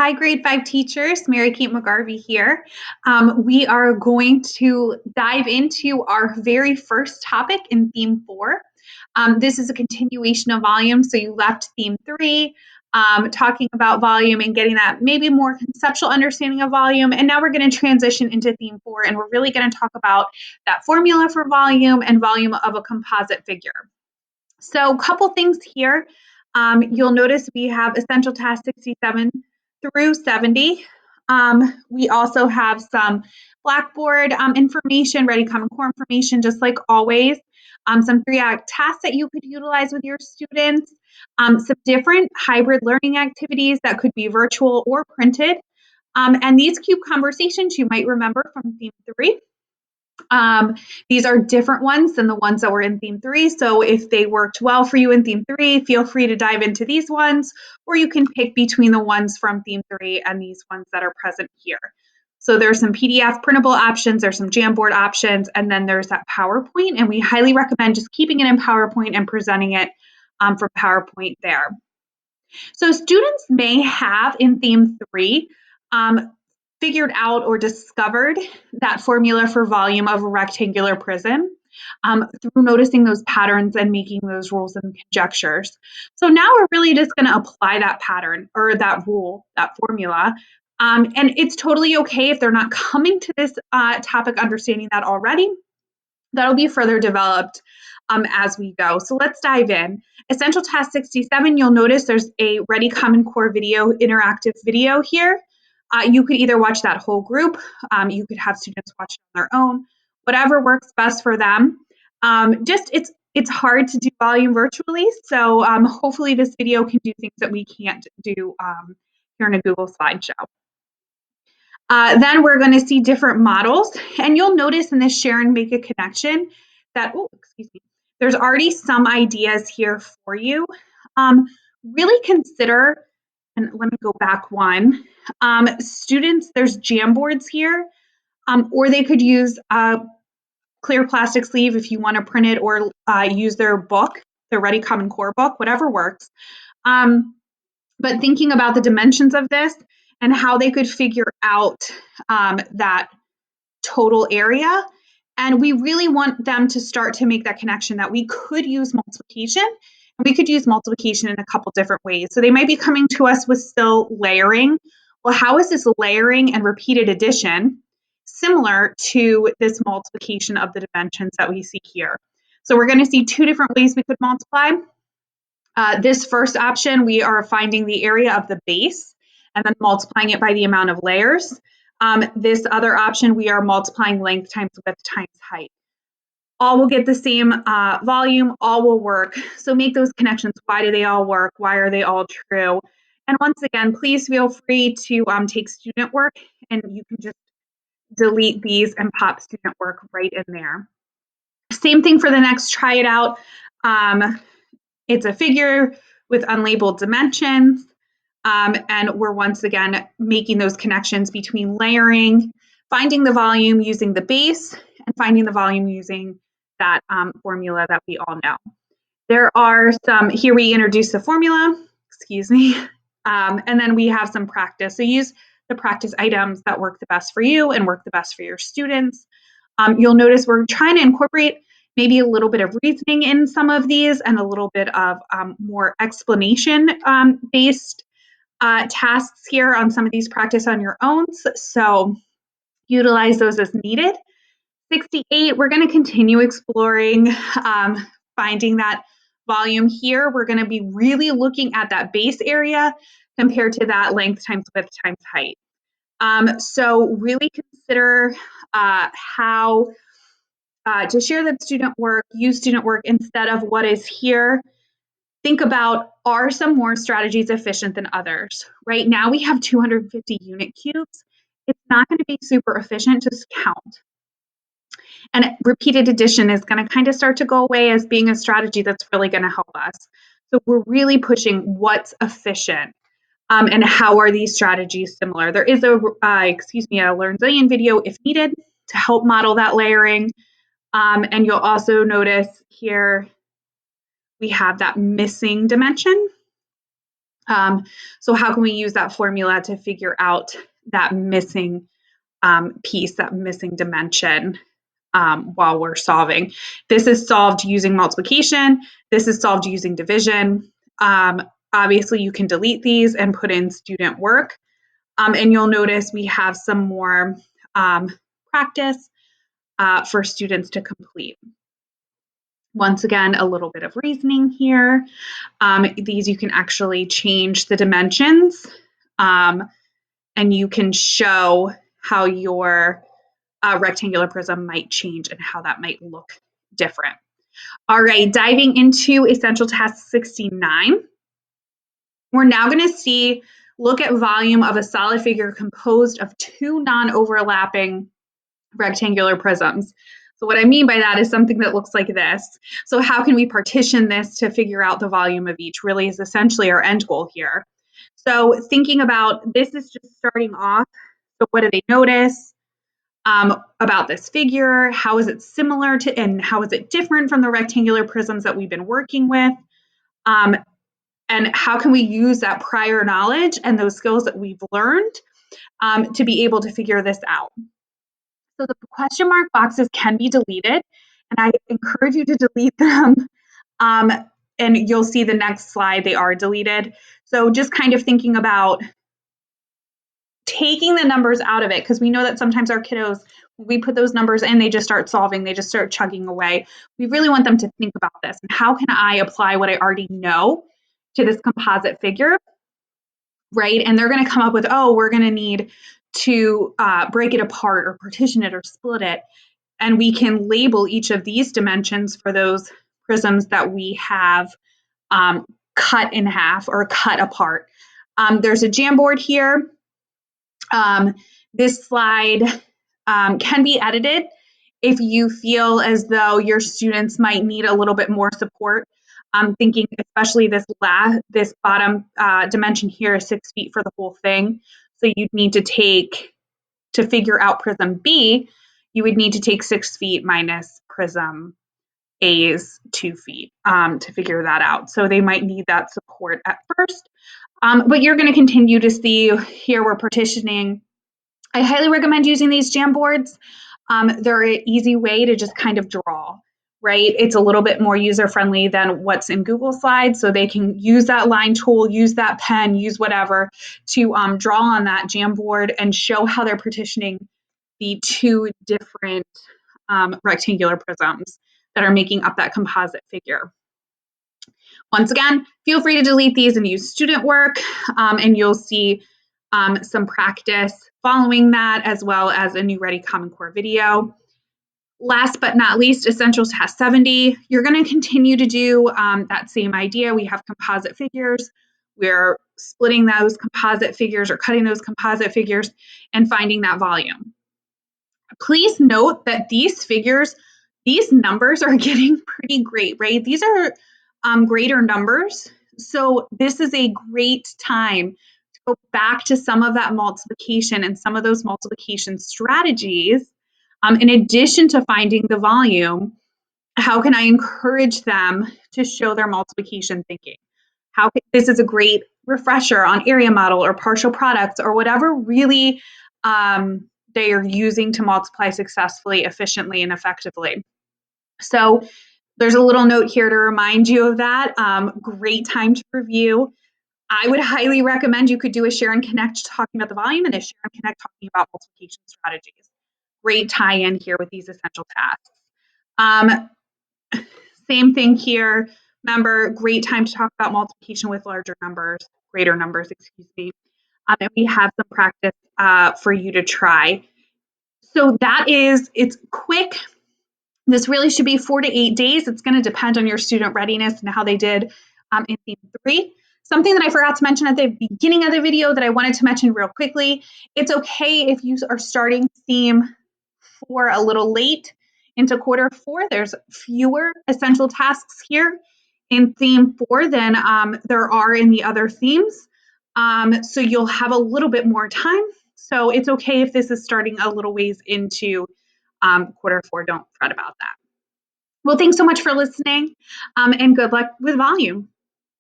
Hi, grade 5 teachers. Mary Kate McGarvey here. We are going to dive into our very first topic in theme 4. This is a continuation of volume. So you left theme 3, talking about volume and getting that maybe more conceptual understanding of volume. And now we're going to transition into theme 4, and we're really going to talk about that formula for volume and volume of a composite figure. So a couple things here. You'll notice we have essential task 67 through 70. We also have some Blackboard information, Ready Common Core information, just like always. Some 3-act tasks that you could utilize with your students. Some different hybrid learning activities that could be virtual or printed. And these CUBE conversations you might remember from theme 3. These are different ones than the ones that were in theme 3. So if they worked well for you in theme 3, feel free to dive into these ones, or you can pick between the ones from theme 3 and these ones that are present here. So there's some PDF printable options, there's some Jamboard options, and then there's that PowerPoint. And we highly recommend just keeping it in PowerPoint and presenting it from PowerPoint there. So students may have in theme 3 figured out or discovered that formula for volume of a rectangular prism through noticing those patterns and making those rules and conjectures. So now we're really just going to apply that pattern or that rule, that formula. And it's totally okay if they're not coming to this topic understanding that already. That'll be further developed as we go. So let's dive in. Essential Task 67, you'll notice there's a Ready Common Core video, interactive video here. You could either watch that whole group, you could have students watch it on their own, whatever works best for them. It's hard to do volume virtually, so hopefully this video can do things that we can't do here in a Google slideshow. Then we're going to see different models, and you'll notice in this share and make a connection that, there's already some ideas here for you. Really consider, and let me go back one, students, there's Jamboards here, or they could use a clear plastic sleeve if you want to print it, or use their book, their Ready Common Core book, whatever works. But thinking about the dimensions of this and how they could figure out that total area. And we really want them to start to make that connection that we could use multiplication, and we could use multiplication in a couple different ways. So they might be coming to us with still layering. Well, how is this layering and repeated addition similar to this multiplication of the dimensions that we see here? So we're going to see 2 different ways we could multiply. This first option, we are finding the area of the base and then multiplying it by the amount of layers. This other option, we are multiplying length times width times height. All will get the same volume, all will work. So make those connections. Why do they all work? Why are they all true? And once again, please feel free to take student work, and you can just delete these and pop student work right in there. Same thing for the next, try it out. It's a figure with unlabeled dimensions. And we're once again making those connections between layering, finding the volume using the base, and finding the volume using that formula that we all know. There are some, here we introduce the formula, and then we have some practice. So use the practice items that work the best for you and work the best for your students. You'll notice we're trying to incorporate maybe a little bit of reasoning in some of these and a little bit of more explanation based tasks here on some of these, practice on your own. So utilize those as needed. 68, we're going to continue exploring, finding that volume here. We're going to be really looking at that base area compared to that length times width times height. So really consider how to share that student work, use student work instead of what is here. Think about, are some more strategies efficient than others? Right now we have 250 unit cubes. It's not going to be super efficient to count. And repeated addition is going to kind of start to go away as being a strategy that's really going to help us. So we're really pushing what's efficient and how are these strategies similar. There is a LearnZillion video if needed to help model that layering. And you'll also notice here we have that missing dimension. So how can we use that formula to figure out that missing piece, that missing dimension while we're solving? This is solved using multiplication. This is solved using division. Obviously, you can delete these and put in student work. And you'll notice we have some more practice for students to complete. Once again, a little bit of reasoning here. These you can actually change the dimensions, and you can show how your rectangular prism might change and how that might look different. All right, diving into Essential Task 69. We're now going to look at volume of a solid figure composed of two non-overlapping rectangular prisms. So what I mean by that is something that looks like this. So how can we partition this to figure out the volume of each really is essentially our end goal here. So thinking about this is just starting off. So what do they notice about this figure? How is it similar to, and how is it different from the rectangular prisms that we've been working with? And how can we use that prior knowledge and those skills that we've learned to be able to figure this out? So the question mark boxes can be deleted, and I encourage you to delete them. And you'll see the next slide, they are deleted. So just kind of thinking about taking the numbers out of it, because we know that sometimes our kiddos, when we put those numbers in, they just start solving, they just start chugging away. We really want them to think about this, and how can I apply what I already know to this composite figure, right? And they're going to come up with, oh, we're going to need to break it apart or partition it or split it. And we can label each of these dimensions for those prisms that we have cut in half or cut apart. There's a Jamboard here. This slide can be edited if you feel as though your students might need a little bit more support. I'm thinking especially this bottom dimension here is 6 feet for the whole thing. So you'd need to figure out prism B, you would need to take 6 feet minus prism A's 2 feet to figure that out. So they might need that support at first. But you're going to continue to see here we're partitioning. I highly recommend using these Jamboards. They're an easy way to just kind of draw, right? It's a little bit more user-friendly than what's in Google Slides, so they can use that line tool, use that pen, use whatever to draw on that Jamboard and show how they're partitioning the two different rectangular prisms that are making up that composite figure. Once again, feel free to delete these and use student work, and you'll see some practice following that, as well as a new Ready Common Core video. Last but not least, Essential Task 70. You're going to continue to do that same idea. We have composite figures. We're splitting those composite figures or cutting those composite figures and finding that volume. Please note that these figures, these numbers are getting pretty great, right? These are greater numbers. So this is a great time to go back to some of that multiplication and some of those multiplication strategies. In addition to finding the volume, how can I encourage them to show their multiplication thinking? This is a great refresher on area model or partial products or whatever really they are using to multiply successfully, efficiently, and effectively. So there's a little note here to remind you of that. Great time to review. I would highly recommend you could do a Share and Connect talking about the volume and a Share and Connect talking about multiplication strategies. Great tie-in here with these essential tasks. Same thing here. Remember, great time to talk about multiplication with greater numbers, excuse me. And we have some practice for you to try. So it's quick. This really should be 4 to 8 days. It's going to depend on your student readiness and how they did in theme 3. Something that I forgot to mention at the beginning of the video that I wanted to mention real quickly, it's okay if you are starting theme 4 a little late into quarter 4. There's fewer essential tasks here in theme 4 than there are in the other themes. So you'll have a little bit more time. So it's okay if this is starting a little ways into quarter 4. Don't fret about that. Well, thanks so much for listening, and good luck with volume.